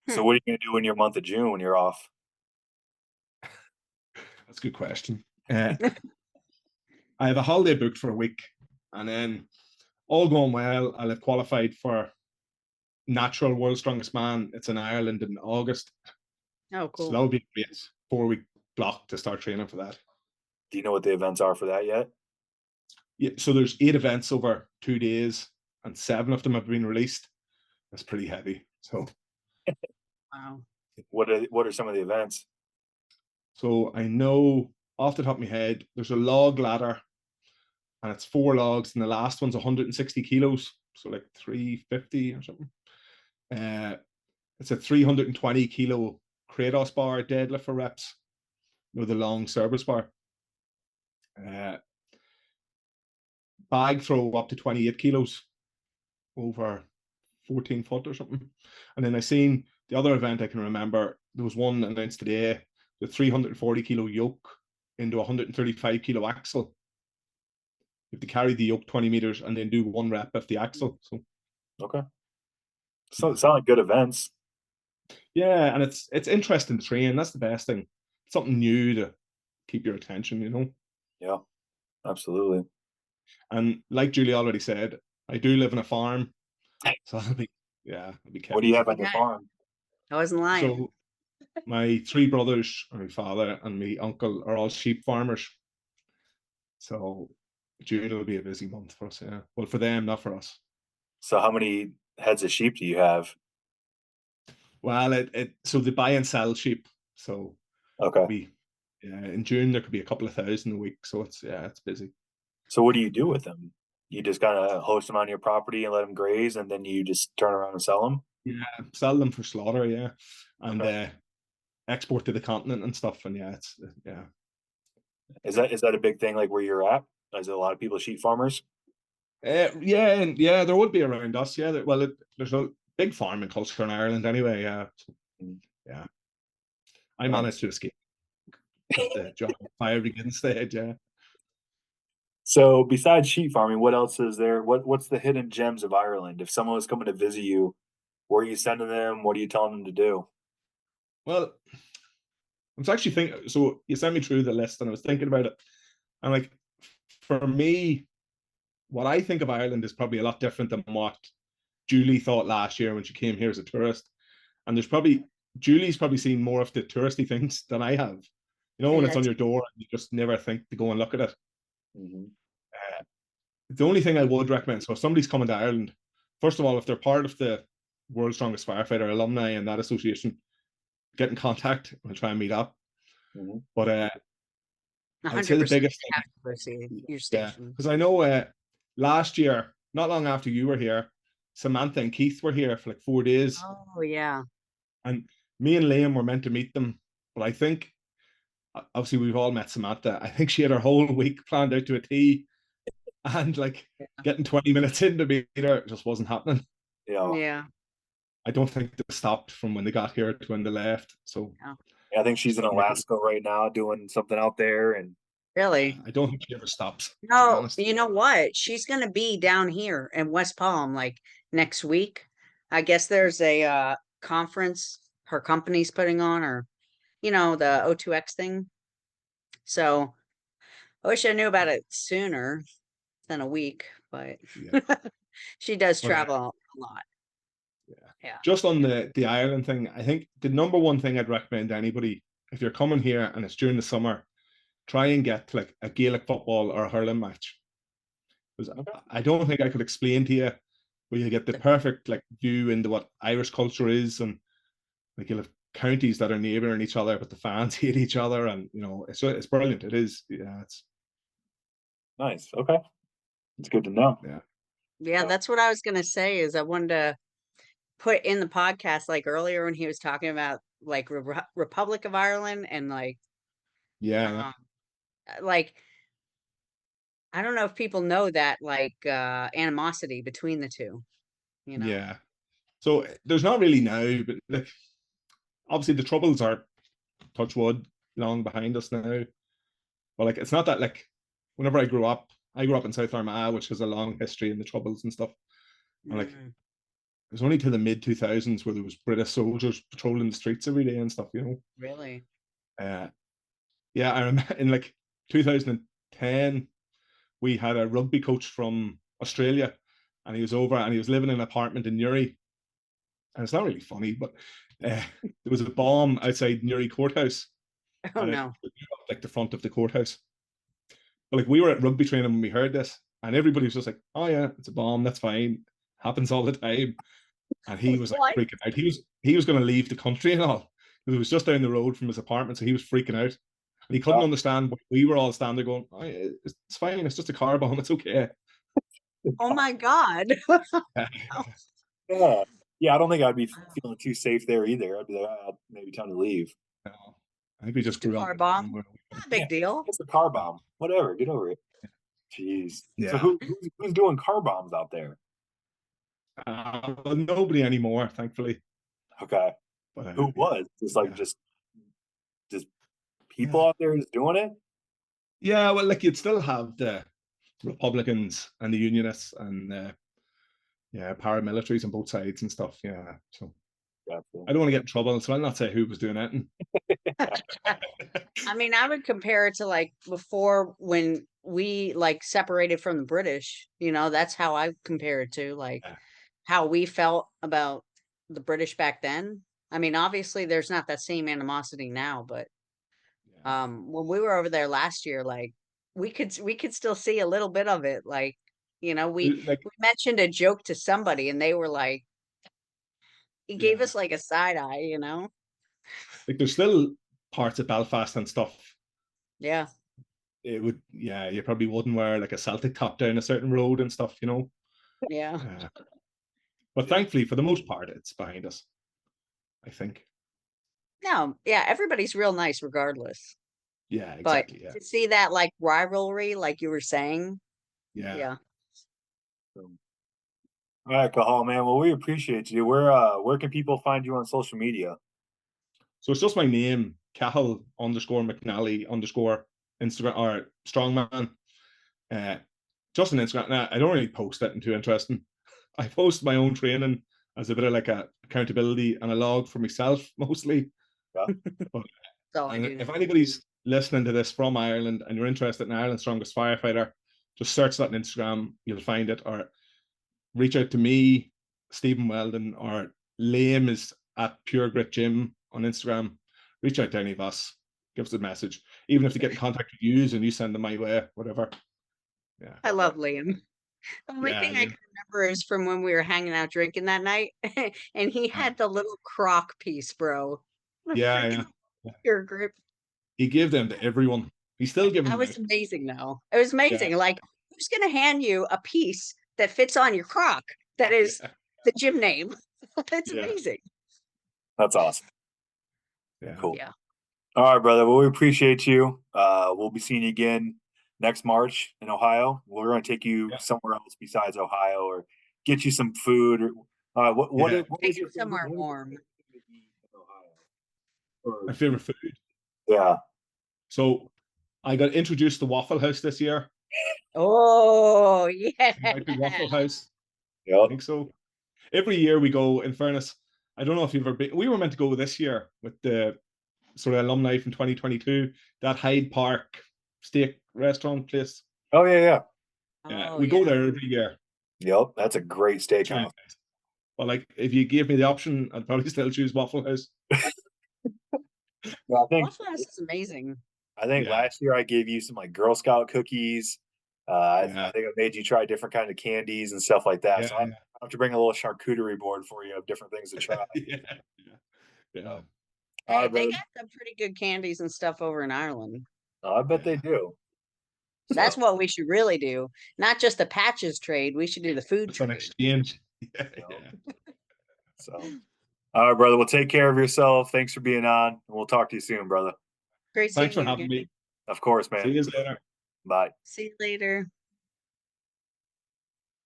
So what are you gonna do in your month of June when you're off? That's a good question. I have a holiday booked for a week, and then all going well, I'll have qualified for Natural World's Strongest Man. It's in Ireland in August. Oh, So cool. that would be a great 4-week block to start training for that. Do you know what the events are for that yet? Yeah, so there's 8 events over 2 days, and 7 of them have been released. That's pretty heavy. Wow. What are some of the events? So I know off the top of my head, there's a log ladder, and it's 4 logs, and the last one's 160 kilos, so like 350 or something. It's a 320 kilo Kratos bar deadlift for reps, the long Cerberus bar. Bag throw up to 28 kilos over 14 foot or something. And then I seen the other event I can remember, there was one announced today, the 340 kilo yoke into 135 kilo axle. you have to carry the yoke 20 meters and then do 1 rep of the axle. So Okay. So it sound like good events. yeah, and it's interesting to train. That's the best thing. Something new to keep your attention, you know. Yeah, absolutely. And like Julie already said, I do live on a farm, so I'll be What do you have on your Yeah. farm? I wasn't lying. So my 3 brothers, my father and my uncle, are all sheep farmers. So June will be a busy month for us. Yeah, well, for them, not for us. So how many heads of sheep do you have? Well, so they buy and sell sheep. So Okay. in June there could be a couple of thousand a week. So it's busy. So what do you do with them? You just kind of host them on your property and let them graze, and then you just turn around and sell them? Yeah, sell them for slaughter. Yeah, and Okay. export to the continent and stuff. And yeah. Is that a big thing like where you're at? Is there a lot of people sheep farmers? Yeah, there would be around us. Yeah, well, there's a big farming culture in Ireland anyway. Yeah, so, Mm. yeah. I Nice. managed to escape the job firing instead. Yeah. So besides sheep farming, what else is there? What's the hidden gems of Ireland? If someone was coming to visit you, where are you sending them? What are you telling them to do? Well, I was actually thinking. So you sent me through the list, and I was thinking about it. And like, for me, what I think of Ireland is probably a lot different than what Julie thought last year when she came here as a tourist. And Julie's probably seen more of the touristy things than I have. You know, when it's on That's your door, and you just never think to go and look at it. Mhm. The only thing I would recommend, so if somebody's coming to Ireland, first of all, if they're part of the World's Strongest Firefighter alumni and that association, get in contact. We'll try and meet up. Mhm. But I'd say the 100% biggest have thing, to go see your yeah, station. because I know last year, not long after you were here, Samantha and Keith were here for like 4 days, Oh yeah. and me and Liam were meant to meet them, but I think obviously we've all met Samantha. I think she had her whole week planned out to a T, and like Yeah. getting 20 minutes in to meet her just wasn't happening. Yeah. Yeah. I don't think they stopped from when they got here to when they left. So Yeah. Yeah, I think she's just in don't make it. Alaska right now doing something out there, and Really? I don't think she ever stops, to be No, honest. you know what? She's gonna be down here in West Palm like next week. I guess there's a conference her company's putting on, or the O2X thing. So I wish I knew about it sooner than a week, but Yeah, she does but travel a lot. yeah. Yeah. Just on the Ireland thing, I think the number one thing I'd recommend to anybody, if you're coming here and it's during the summer, try and get like a Gaelic football or a hurling match. Because okay. I don't think I could explain to you where you get the perfect like view into what Irish culture is, and like you'll have counties that are neighbouring each other, but the fans hate each other, and it's brilliant. It is, yeah, it's Nice. Okay, it's good to know. yeah, Yeah, that's what I was gonna say is I wanted to put in the podcast like earlier when he was talking about like Republic of Ireland and yeah, um like I don't know if people know that animosity between the two, you know. yeah. So there's not really now, but like obviously the troubles are, touch wood, long behind us now. But like it's not that like whenever I grew up in South Armagh, which has a long history in the troubles and stuff. And like Mm, it was only to the mid 2000s where there was British soldiers patrolling the streets every day and stuff, you know. really? Uh, yeah, I remember in like 2010, we had a rugby coach from Australia, and he was over and he was living in an apartment in Newry. And it's not really funny, but there was a bomb outside Newry Courthouse, Oh and it no. blew up like the front of the courthouse. But like we were at rugby training when we heard this, and everybody was just like, "Oh yeah, it's a bomb. That's fine. Happens all the time." And he was like What? freaking out. He was going to leave the country and all. It was just down the road from his apartment, so he was freaking out. And he couldn't Oh, understand why we were all standing there going, oh, "It's fine. It's just a car bomb. It's okay." Oh my God. yeah. Yeah, I don't think I'd be feeling too safe there either. I'd be like, maybe time to leave. No, I think we just Just a grew up car in a time bomb. where Not a Yeah, big deal. it's a car bomb. Whatever, get over it. Jeez. So yeah. who's doing car bombs out there? Well, nobody anymore, thankfully. Okay. But Who was? Just like yeah, just yeah, people out there just doing it? yeah. Well, like you'd still have Republicans and the Unionists and paramilitaries on both sides and stuff. Yeah, so Gotcha. I don't want to get in trouble, so I'll not say who was doing anything. I mean, I would compare it to like before when we like separated from the British, that's how I compare it to like Yeah. how we felt about the British back then. I mean, obviously there's not that same animosity now, but Yeah. when we were over there last year, like we could still see a little bit of it. Like, Like, we mentioned a joke to somebody and they were like, he gave yeah, us like a side eye, like there's still parts of Belfast and stuff. Yeah. It would, yeah, you probably wouldn't wear like a Celtic top down a certain road and stuff, Yeah. But thankfully, for the most part, it's behind us, I think. No, yeah, everybody's real nice regardless. Yeah, But exactly. Yeah, to see that like rivalry, like you were saying, yeah. yeah. All right, Cathal, man. Well, we appreciate you. Where can people find you on social media? So it's just my name, Cathal _McNally _ Instagram or strongman. Uh, just on Instagram. Now, I don't really post anything too interesting. I post my own training as a bit of like a accountability and a log for myself mostly. Yeah. But That's all I and do if now. anybody's listening to this from Ireland and you're interested in Ireland's strongest firefighter, just search that on Instagram. You'll find it, or reach out to me, Stephen Weldon, or Liam is at Pure Grit Gym on Instagram. Reach out to any of us. Give us a message. Even if they get in contact with you and you send them my way, whatever. Yeah. I love Liam. The only Yeah. thing I can remember is from when we were hanging out drinking that night, and he had the little croc piece, bro. The Yeah. freaking Yeah. pure grip. He gave them to everyone. He's still giving That them was out. amazing, though. It was Yeah. amazing. Like, who's gonna hand you a piece that fits on your croc? That is Yeah. the gym name. That's Yeah. amazing. That's awesome. Yeah. Cool. Yeah. All right, brother. Well, we appreciate you. We'll be seeing you again next March in Ohio. We're going to take you Yeah. somewhere else besides Ohio, or get you some food. Or Yeah. what Take is your him somewhere what is your warm. favorite thing to eat in Ohio? My Or favorite food. yeah, So I got introduced to Waffle House this year. Oh, yeah. It might be Waffle House. I yep. think so. Every year we go, in fairness, I don't know if you've ever been, we were meant to go this year with the sort of alumni from 2022, that Hyde Park steak restaurant place. Oh yeah. Yeah, Oh, we go there every year. Yep. That's a great It's really steakhouse. nice. But like, if you gave me the option, I'd probably still choose Waffle House. Well, Waffle House is amazing. I think Yeah. last year I gave you some like Girl Scout cookies. I Yeah. think I made you try different kind of candies and stuff like that. Yeah, So I have to bring a little charcuterie board for you of different things to try. yeah, yeah. All Hey, right, they brother. got some pretty good candies and stuff over in Ireland. I bet they Yeah. do. That's So, what we should really do. Not just the patches trade. We should do the food It's an trade. exchange. Yeah, you know, yeah. so. All right, brother. Well, take care of yourself. Thanks for being on. And we'll talk to you soon, brother. Great Thanks seeing for you having again. me. Of course, See man. you later. Bye. See you later.